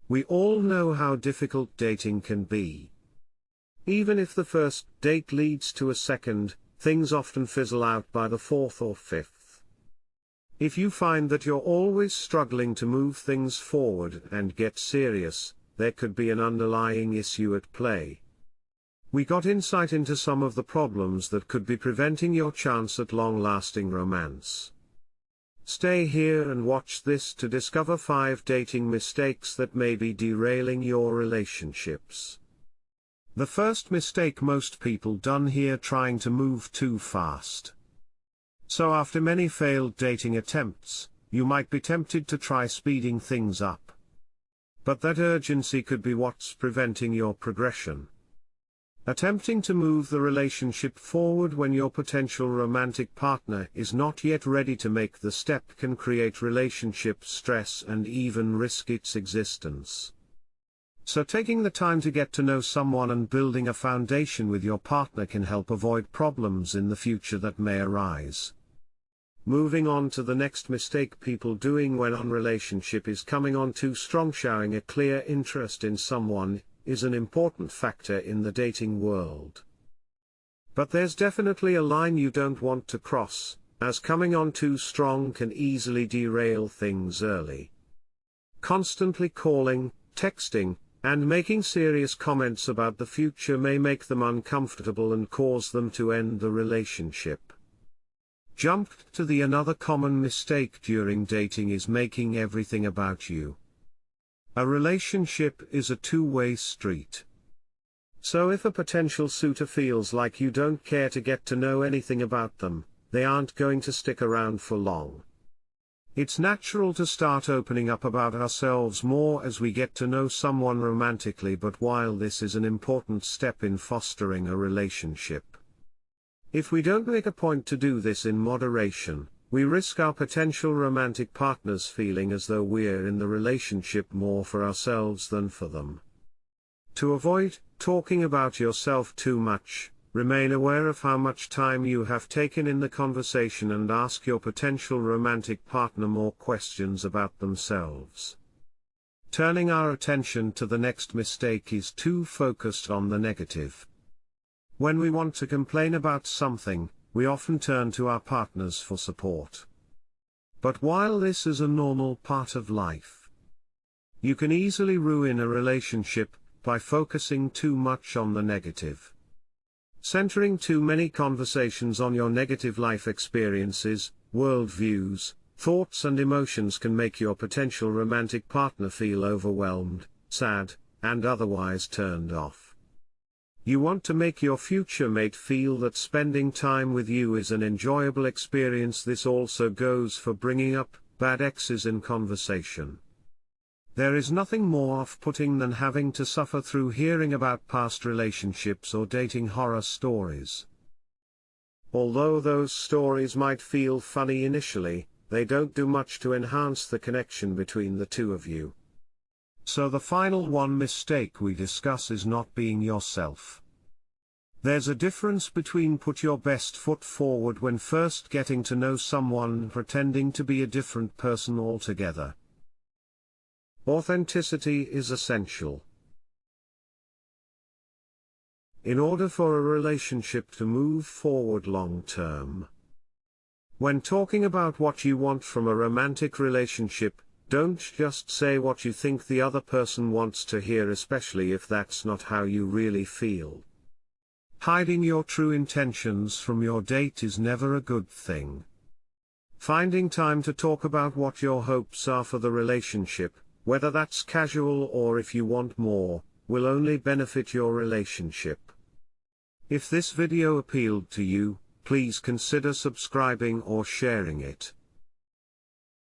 We all know how difficult dating can be. Even if the first date leads to a second, things often fizzle out by the fourth or fifth. If you find that you're always struggling to move things forward and get serious, there could be an underlying issue at play. We got insight into some of the problems that could be preventing your chance at long-lasting romance. Stay here and watch this to discover 5 dating mistakes that may be derailing your relationships. The first mistake most people done here: trying to move too fast. So after many failed dating attempts, you might be tempted to try speeding things up. But that urgency could be what's preventing your progression. Attempting to move the relationship forward when your potential romantic partner is not yet ready to make the step can create relationship stress and even risk its existence. So taking the time to get to know someone and building a foundation with your partner can help avoid problems in the future that may arise. Moving on to the next mistake people doing when on relationship is coming on too strong. Showing a clear interest in someone is an important factor in the dating world. But there's definitely a line you don't want to cross, as coming on too strong can easily derail things early. Constantly calling, texting, and making serious comments about the future may make them uncomfortable and cause them to end the relationship. Jump to the another common mistake during dating is making everything about you. A relationship is a two-way street. So if a potential suitor feels like you don't care to get to know anything about them, they aren't going to stick around for long. It's natural to start opening up about ourselves more as we get to know someone romantically, but while this is an important step in fostering a relationship, if we don't make a point to do this in moderation, we risk our potential romantic partners feeling as though we're in the relationship more for ourselves than for them. To avoid talking about yourself too much, remain aware of how much time you have taken in the conversation and ask your potential romantic partner more questions about themselves. Turning our attention to the next mistake is too focused on the negative. When we want to complain about something, we often turn to our partners for support. But while this is a normal part of life, you can easily ruin a relationship by focusing too much on the negative. Centering too many conversations on your negative life experiences, worldviews, thoughts and emotions can make your potential romantic partner feel overwhelmed, sad, and otherwise turned off. You want to make your future mate feel that spending time with you is an enjoyable experience. This also goes for bringing up bad exes in conversation. There is nothing more off-putting than having to suffer through hearing about past relationships or dating horror stories. Although those stories might feel funny initially, they don't do much to enhance the connection between the two of you. So the final mistake we discuss is not being yourself. There's a difference between put your best foot forward when first getting to know someone and pretending to be a different person altogether. Authenticity is essential. In order for a relationship to move forward long term. When talking about what you want from a romantic relationship, don't just say what you think the other person wants to hear, especially if that's not how you really feel. Hiding your true intentions from your date is never a good thing. Finding time to talk about what your hopes are for the relationship, whether that's casual or if you want more, will only benefit your relationship. If this video appealed to you, please consider subscribing or sharing it.